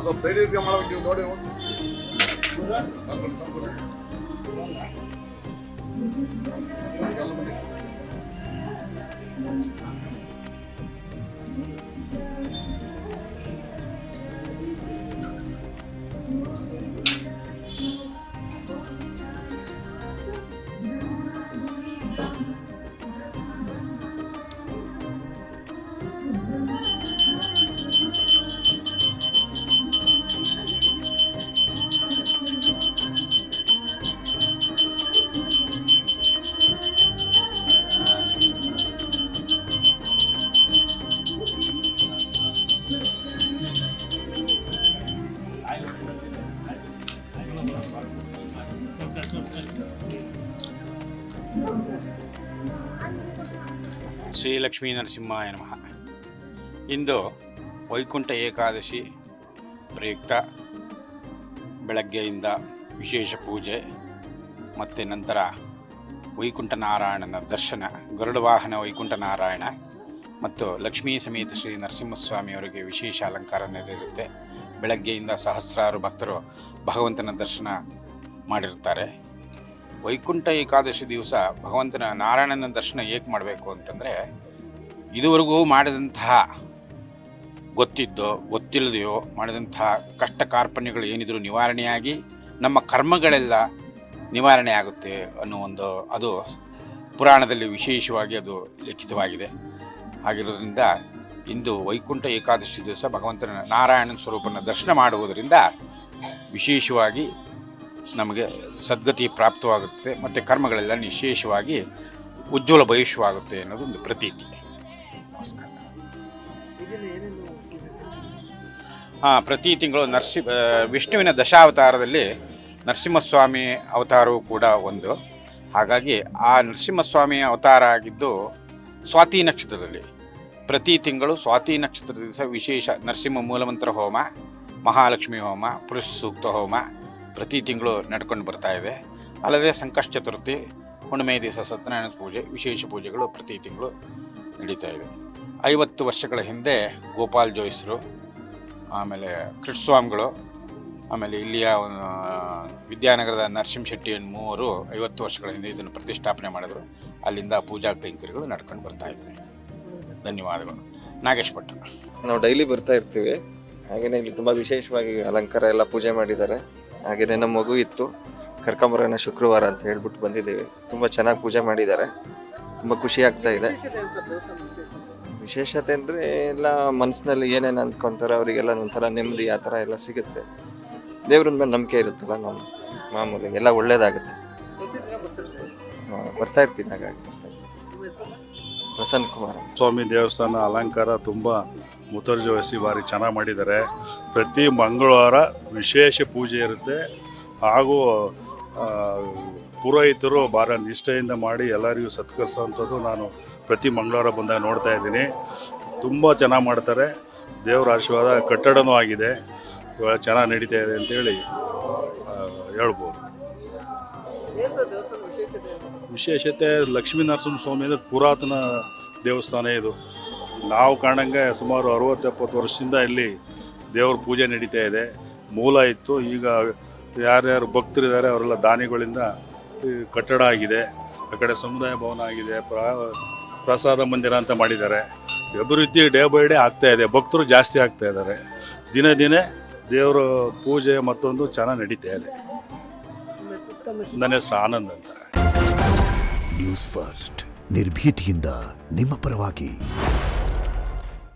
ಸ್ವಲ್ಪ ಸೈಡ್ ಮಾಡಬೇಕು ನೋಡಿ. ಶ್ರೀ ಲಕ್ಷ್ಮೀ ನರಸಿಂಹಾಯ ನಮಃ. ಇಂದು ವೈಕುಂಠ ಏಕಾದಶಿ ಪ್ರಯುಕ್ತ ಬೆಳಗ್ಗೆಯಿಂದ ವಿಶೇಷ ಪೂಜೆ ಮತ್ತು ನಂತರ ವೈಕುಂಠ ನಾರಾಯಣನ ದರ್ಶನ, ಗರುಡ ವಾಹನ ವೈಕುಂಠ ನಾರಾಯಣ ಮತ್ತು ಲಕ್ಷ್ಮೀ ಸಮೇತ ಶ್ರೀ ನರಸಿಂಹಸ್ವಾಮಿಯವರಿಗೆ ವಿಶೇಷ ಅಲಂಕಾರ ನೆರವೇರುತ್ತೆ. ಬೆಳಗ್ಗೆಯಿಂದ ಸಹಸ್ರಾರು ಭಕ್ತರು ಭಗವಂತನ ದರ್ಶನ ಮಾಡಿರ್ತಾರೆ. ವೈಕುಂಠ ಏಕಾದಶಿ ದಿವಸ ಭಗವಂತನ ನಾರಾಯಣನ ದರ್ಶನ ಏಕೆ ಮಾಡಬೇಕು ಅಂತಂದರೆ, ಇದುವರೆಗೂ ಮಾಡಿದಂತಹ ಗೊತ್ತಿದ್ದೋ ಗೊತ್ತಿಲ್ಲದೆಯೋ ಮಾಡಿದಂತಹ ಕಷ್ಟ ಕಾರ್ಪಣ್ಯಗಳು ಏನಿದ್ರು ನಿವಾರಣೆಯಾಗಿ ನಮ್ಮ ಕರ್ಮಗಳೆಲ್ಲ ನಿವಾರಣೆ ಆಗುತ್ತೆ ಅನ್ನೋ ಅದು ಪುರಾಣದಲ್ಲಿ ವಿಶೇಷವಾಗಿ ಅದು ಲಿಖಿತವಾಗಿದೆ. ಆಗಿರೋದ್ರಿಂದ ಇಂದು ವೈಕುಂಠ ಏಕಾದಶಿ ದಿವಸ ಭಗವಂತನ ನಾರಾಯಣನ ಸ್ವರೂಪನ ದರ್ಶನ ಮಾಡುವುದರಿಂದ ವಿಶೇಷವಾಗಿ ನಮಗೆ ಸದ್ಗತಿ ಪ್ರಾಪ್ತವಾಗುತ್ತೆ ಮತ್ತು ಕರ್ಮಗಳೆಲ್ಲ ವಿಶೇಷವಾಗಿ ಉಜ್ವಲ ಭವಿಷ್ಯವಾಗುತ್ತೆ ಅನ್ನೋದು ಒಂದು ಪ್ರತೀತಿ. ನಮಸ್ಕಾರ. ಪ್ರತಿ ತಿಂಗಳು ವಿಷ್ಣುವಿನ ದಶಾವತಾರದಲ್ಲಿ ನರಸಿಂಹಸ್ವಾಮಿ ಅವತಾರವೂ ಕೂಡ ಒಂದು. ಹಾಗಾಗಿ ಆ ನರಸಿಂಹಸ್ವಾಮಿಯ ಅವತಾರ ಆಗಿದ್ದು ಸ್ವಾತಿ ನಕ್ಷತ್ರದಲ್ಲಿ. ಪ್ರತಿ ತಿಂಗಳು ಸ್ವಾತಿ ನಕ್ಷತ್ರದ ದಿವಸ ವಿಶೇಷ ನರಸಿಂಹ ಮೂಲಮಂತ್ರ ಹೋಮ, ಮಹಾಲಕ್ಷ್ಮಿ ಹೋಮ, ಪುರುಷ ಸೂಕ್ತ ಹೋಮ ಪ್ರತಿ ತಿಂಗಳು ನಡ್ಕೊಂಡು ಬರ್ತಾ ಇದೆ. ಅಲ್ಲದೆ ಸಂಕಷ್ಟ ಚತುರ್ಥಿ, ಹುಣ್ಣಿಮೆ ದಿವಸ ಸತ್ಯನಾರಾಯಣ ಪೂಜೆ, ವಿಶೇಷ ಪೂಜೆಗಳು ಪ್ರತಿ ತಿಂಗಳು ನಡೀತಾ ಇದೆ. 50 ವರ್ಷಗಳ ಹಿಂದೆ ಗೋಪಾಲ್ ಜೋಯಿಸರು, ಆಮೇಲೆ ಕೃಷ್ಣಸ್ವಾಮಿಗಳು, ಆಮೇಲೆ ಇಲ್ಲಿಯ ವಿದ್ಯಾನಗರದ ನರಸಿಂಹ ಶೆಟ್ಟಿ ಮೂವರು 50 ವರ್ಷಗಳ ಹಿಂದೆ ಇದನ್ನು ಪ್ರತಿಷ್ಠಾಪನೆ ಮಾಡಿದ್ರು. ಅಲ್ಲಿಂದ ಪೂಜಾ ಕೈಂಕರ್ಯಗಳು ನಡ್ಕೊಂಡು ಬರ್ತಾ ಇವೆ. ಧನ್ಯವಾದಗಳು. ನಾಗೇಶ್ ಭಟ್. ನಾವು ಡೈಲಿ ಬರ್ತಾ ಇರ್ತೀವಿ. ಹಾಗೆಯೇ ಇಲ್ಲಿ ತುಂಬ ವಿಶೇಷವಾಗಿ ಅಲಂಕಾರ ಎಲ್ಲ ಪೂಜೆ ಮಾಡಿದ್ದಾರೆ. ಹಾಗೆಯೇ ನಮ್ಮ ಮಗು ಇತ್ತು, ಕರ್ಕೊಂಬರೋಣ ಶುಕ್ರವಾರ ಅಂತ ಹೇಳ್ಬಿಟ್ಟು ಬಂದಿದ್ದೀವಿ. ತುಂಬ ಚೆನ್ನಾಗಿ ಪೂಜೆ ಮಾಡಿದ್ದಾರೆ, ತುಂಬ ಖುಷಿ ಆಗ್ತಾ ಇದೆ. ವಿಶೇಷತೆ ಅಂದರೆ ಎಲ್ಲ ಮನಸ್ಸಿನಲ್ಲಿ ಏನೇನು ಅಂದ್ಕೊತಾರೆ ಅವರಿಗೆಲ್ಲ ಒಂಥರ ನೆಮ್ಮದಿ ಆ ಥರ ಎಲ್ಲ ಸಿಗುತ್ತೆ. ದೇವ್ರ ಮೇಲೆ ನಂಬಿಕೆ ಇರುತ್ತಲ್ಲ, ನಮ್ಮ ಮಾಮೂಲಿ ಎಲ್ಲ ಒಳ್ಳೇದಾಗುತ್ತೆ. ಬರ್ತಾ ಇರ್ತೀನಿ. ಹಾಗಾಗಿ ಪ್ರಸನ್ನ ಕುಮಾರ್. ಸ್ವಾಮಿ ದೇವಸ್ಥಾನ ಅಲಂಕಾರ ತುಂಬ ಮುತುರ್ಜಿ ಭಾರಿ ಚೆನ್ನಾಗಿ ಮಾಡಿದ್ದಾರೆ. ಪ್ರತಿ ಮಂಗಳವಾರ ವಿಶೇಷ ಪೂಜೆ ಇರುತ್ತೆ. ಹಾಗೂ ಪುರೋಹಿತರು ಭಾಳ ನಿಷ್ಠೆಯಿಂದ ಮಾಡಿ ಎಲ್ಲರಿಗೂ ಸತ್ಕರಿಸೋವಂಥದ್ದು ನಾನು ಪ್ರತಿ ಮಂಗಳವಾರ ಬಂದಾಗ ನೋಡ್ತಾ ಇದ್ದೀನಿ. ತುಂಬ ಚೆನ್ನಾಗಿ ಮಾಡ್ತಾರೆ. ದೇವರ ಆಶೀರ್ವಾದ. ಕಟ್ಟಡನೂ ಆಗಿದೆ, ಚೆನ್ನಾಗಿ ನಡೀತಾ ಇದೆ ಅಂತೇಳಿ ಹೇಳ್ಬೋದು. ವಿಶೇಷತೆ ಲಕ್ಷ್ಮೀ ನರಸಿಂಹ ಸ್ವಾಮಿ ಅಂದರೆ ಪುರಾತನ ದೇವಸ್ಥಾನ ಇದು. ನಾವು ಕಾಣಂಗೆ ಸುಮಾರು 60-70 ವರ್ಷದಿಂದ ಇಲ್ಲಿ ದೇವ್ರ ಪೂಜೆ ನಡೀತಾ ಇದೆ. ಮೂಲ ಇತ್ತು. ಈಗ ಯಾರ್ಯಾರು ಭಕ್ತರಿದ್ದಾರೆ ಅವರೆಲ್ಲ ದಾನಿಗಳಿಂದ ಕಟ್ಟಡ ಆಗಿದೆ. ಆ ಕಡೆ ಸಮುದಾಯ ಭವನ ಆಗಿದೆ, ಪ್ರಸಾದ ಮಂದಿರ ಅಂತ ಮಾಡಿದ್ದಾರೆ. ಅಭಿವೃದ್ಧಿ ಡೇ ಬೈ ಡೇ ಆಗ್ತಾ ಇದೆ. ಭಕ್ತರು ಜಾಸ್ತಿ ಆಗ್ತಾ ಇದ್ದಾರೆ. ದಿನೇ ದಿನೇ ದೇವರ ಪೂಜೆ ಮತ್ತೊಂದು ಚೆನ್ನಾಗಿ ನಡೀತಾ ಇದೆ. ನನ್ನ ಹೆಸರು ಆನಂದ್ ಅಂತ. ನ್ಯೂಸ್ ಫಸ್ಟ್, ನಿರ್ಭೀತಿಯಿಂದ ನಿಮ್ಮ ಪರವಾಗಿ.